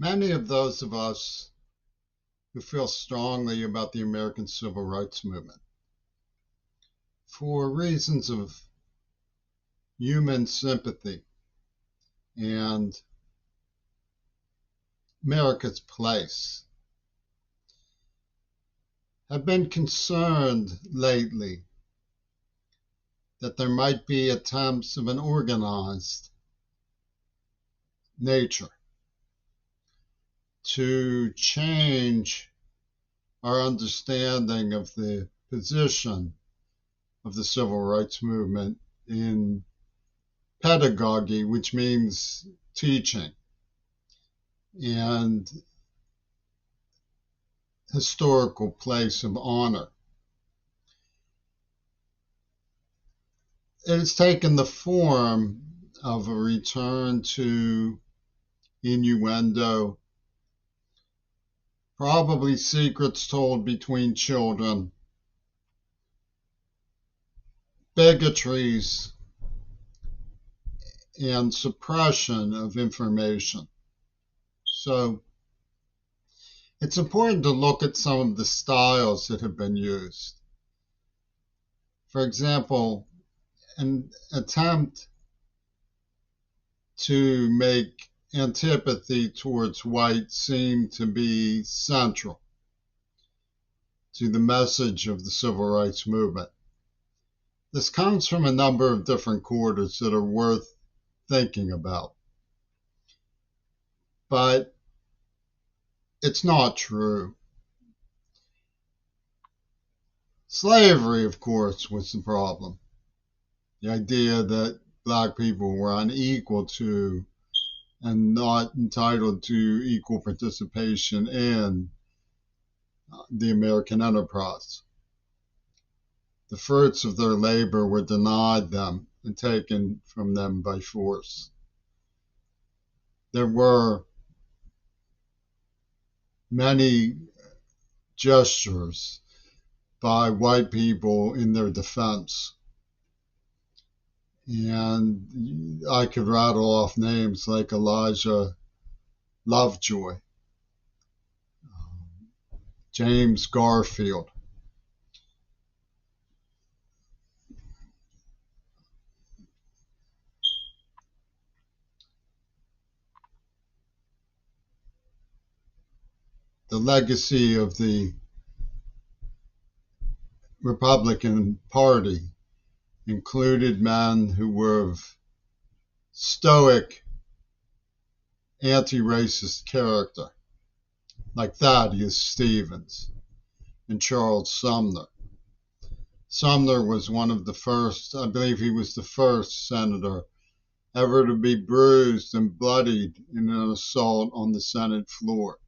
Many of those of us who feel strongly about the American Civil Rights Movement, for reasons of human sympathy and America's place, have been concerned lately that there might be attempts of an organized nature to change our understanding of the position of the civil rights movement in pedagogy, which means teaching, and historical place of honor. It has taken the form of a return to innuendo, probably secrets told between children, bigotries, and suppression of information. So it's important to look at some of the styles that have been used. For example, an attempt to make antipathy towards white seem to be central to the message of the civil rights movement. This comes from a number of different quarters that are worth thinking about. But it's not true. Slavery, of course, was the problem. The idea that black people were unequal to and not entitled to equal participation in the American enterprise. The fruits of their labor were denied them and taken from them by force. There were many gestures by white people in their defense. And I could rattle off names like Elijah Lovejoy, James Garfield, the legacy of the Republican Party included men who were of stoic, anti-racist character, like Thaddeus Stevens and Charles Sumner. Sumner was one of the first, I believe he was the first senator ever to be bruised and bloodied in an assault on the Senate floor.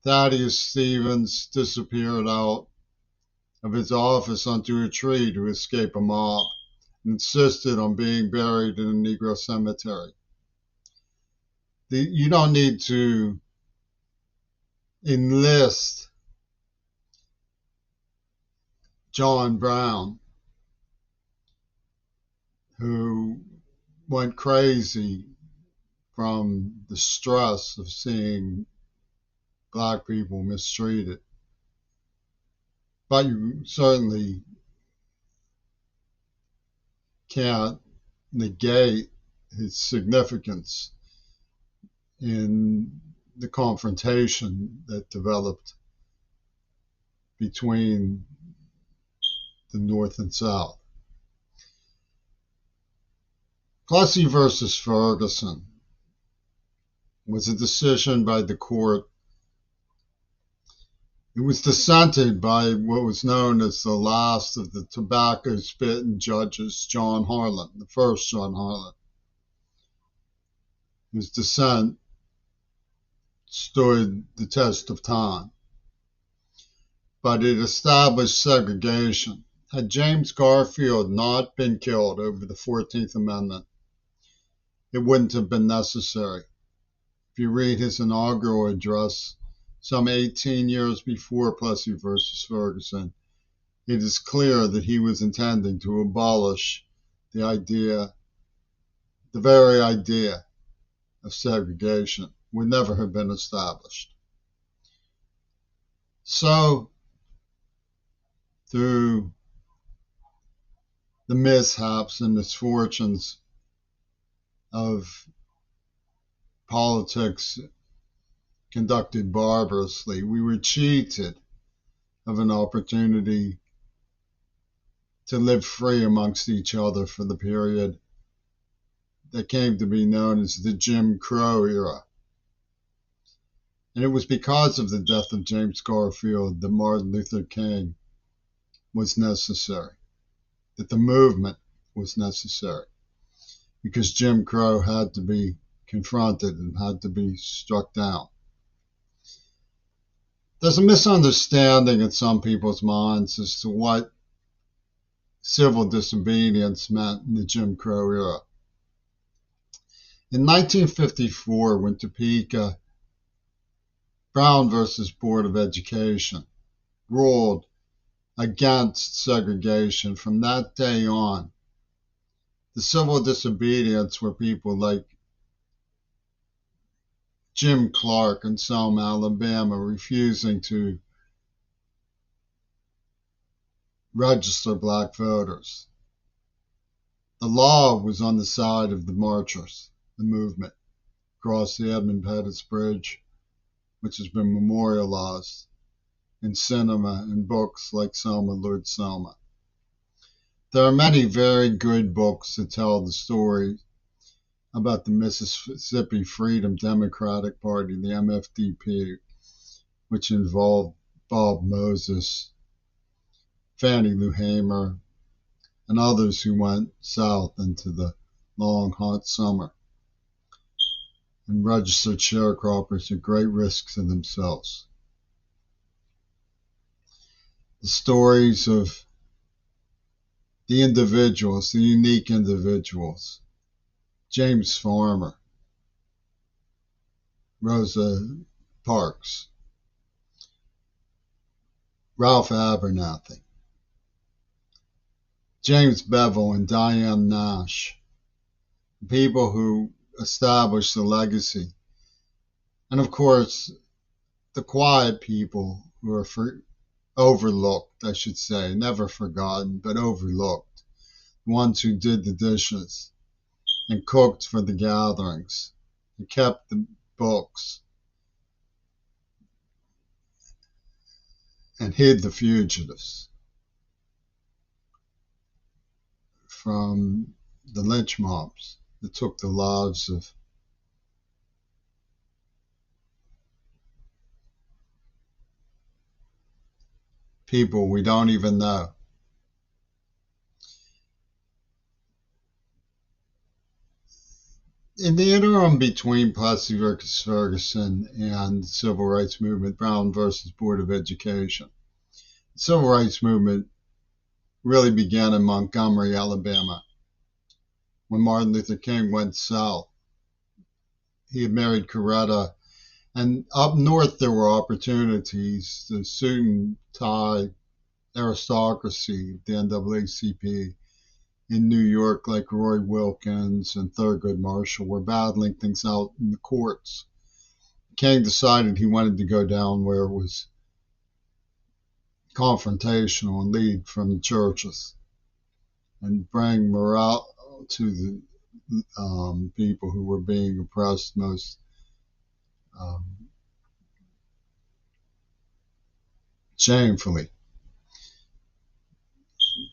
Thaddeus Stevens disappeared out of his office onto a tree to escape a mob and insisted on being buried in a Negro cemetery. You don't need to enlist John Brown, who went crazy from the stress of seeing black people mistreated. But you certainly can't negate his significance in the confrontation that developed between the North and South. Plessy versus Ferguson was a decision by the court. It was dissented by what was known as the last of the tobacco-spitting judges, John Harlan, the first John Harlan. His dissent stood the test of time, but it established segregation. Had James Garfield not been killed over the 14th Amendment, it wouldn't have been necessary. If you read his inaugural address, some 18 years before Plessy versus Ferguson, it is clear that he was intending to abolish the very idea of segregation, would never have been established. So, through the mishaps and misfortunes of politics conducted barbarously, we were cheated of an opportunity to live free amongst each other for the period that came to be known as the Jim Crow era. And it was because of the death of James Garfield that Martin Luther King was necessary, that the movement was necessary, because Jim Crow had to be confronted and had to be struck down. There's a misunderstanding in some people's minds as to what civil disobedience meant in the Jim Crow era. In 1954, when Topeka, Brown versus Board of Education ruled against segregation, from that day on, the civil disobedience were people like Jim Clark in Selma, Alabama, refusing to register black voters. The law was on the side of the marchers, the movement, across the Edmund Pettus Bridge, which has been memorialized in cinema and books like Selma, Lord Selma. There are many very good books that tell the story about the Mississippi Freedom Democratic Party, the MFDP, which involved Bob Moses, Fannie Lou Hamer, and others who went south into the long, hot summer and registered sharecroppers at great risk to themselves. The stories of the individuals, the unique individuals, James Farmer, Rosa Parks, Ralph Abernathy, James Bevel and Diane Nash, people who established the legacy. And of course, the quiet people who are overlooked, I should say, never forgotten, but overlooked. The ones who did the dishes and cooked for the gatherings and kept the books and hid the fugitives from the lynch mobs that took the lives of people we don't even know. In the interim between Plessy versus Ferguson and the Civil Rights Movement, Brown versus Board of Education, the Civil Rights Movement really began in Montgomery, Alabama, when Martin Luther King went south. He had married Coretta, and up north there were opportunities. The suit and tie aristocracy, the NAACP, in New York, like Roy Wilkins and Thurgood Marshall, were battling things out in the courts. King decided he wanted to go down where it was confrontational and lead from the churches and bring morale to the people who were being oppressed most shamefully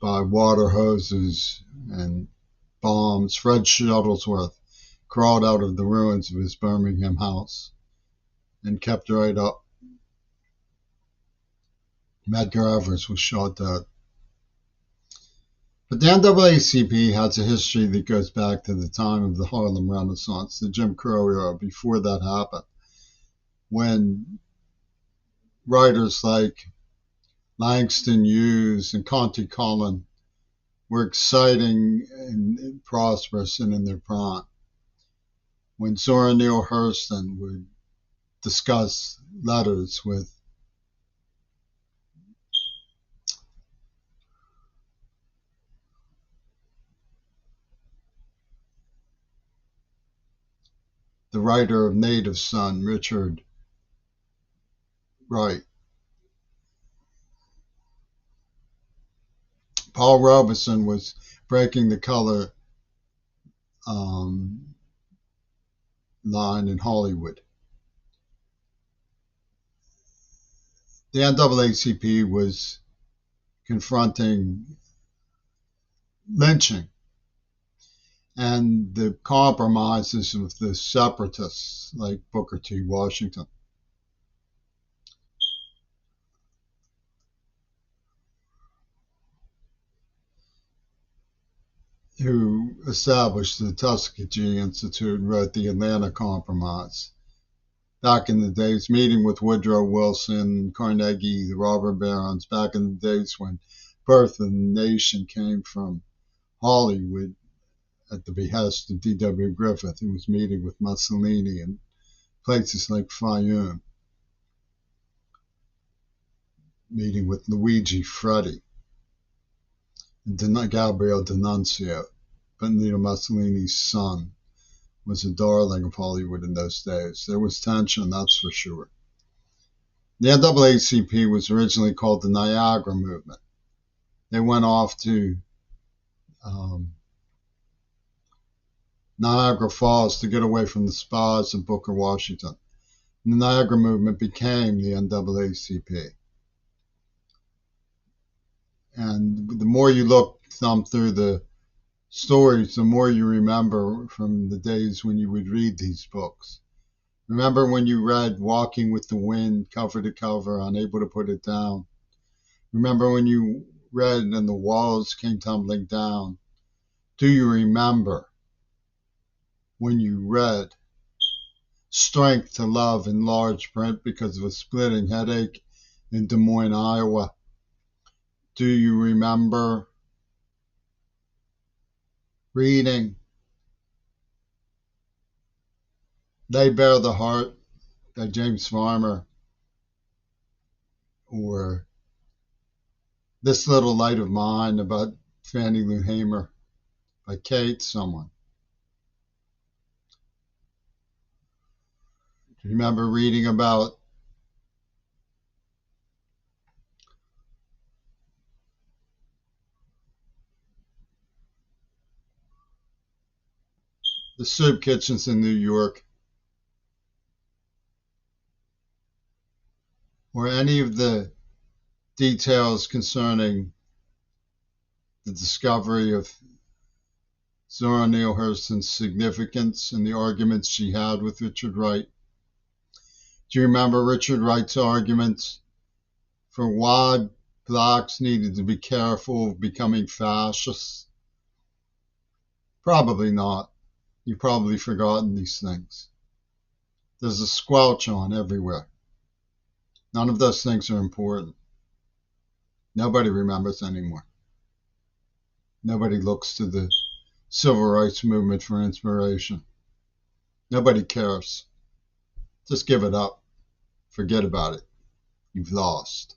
by water hoses and bombs. Fred Shuttlesworth crawled out of the ruins of his Birmingham house and kept right up. Medgar Evers was shot dead. But the NAACP has a history that goes back to the time of the Harlem Renaissance, the Jim Crow era, before that happened, when writers like Langston Hughes and Conte Cullen were exciting and prosperous and in their prime. When Zora Neale Hurston would discuss letters with the writer of Native Son, Richard Wright. Paul Robeson was breaking the color line in Hollywood. The NAACP was confronting lynching and the compromises with the separatists like Booker T. Washington. Who established the Tuskegee Institute and wrote the Atlanta Compromise. Back in the days, meeting with Woodrow Wilson, Carnegie, the robber barons, back in the days when Birth of the Nation came from Hollywood at the behest of D.W. Griffith, who was meeting with Mussolini in places like Fayoum, meeting with Luigi Freddi and Gabriel D'Annunzio. Benito Mussolini's son was a darling of Hollywood in those days. There was tension, that's for sure. The NAACP was originally called the Niagara Movement. They went off to Niagara Falls to get away from the spas of Booker Washington. And the Niagara Movement became the NAACP. And the more you thumb through the stories, the more you remember from the days when you would read these books. Remember when you read Walking with the Wind, cover to cover, unable to put it down? Remember when you read And the Walls Came Tumbling Down? Do you remember when you read Strength to Love in large print because of a splitting headache in Des Moines, Iowa? Do you remember reading Lay Bare the Heart by James Farmer, or This Little Light of Mine about Fannie Lou Hamer by Kate someone? Do you remember reading about the soup kitchens in New York, or any of the details concerning the discovery of Zora Neale Hurston's significance and the arguments she had with Richard Wright? Do you remember Richard Wright's arguments for why blacks needed to be careful of becoming fascists? Probably not. You've probably forgotten these things. There's a squelch on everywhere. None of those things are important. Nobody remembers anymore. Nobody looks to the civil rights movement for inspiration. Nobody cares. Just give it up. Forget about it. You've lost.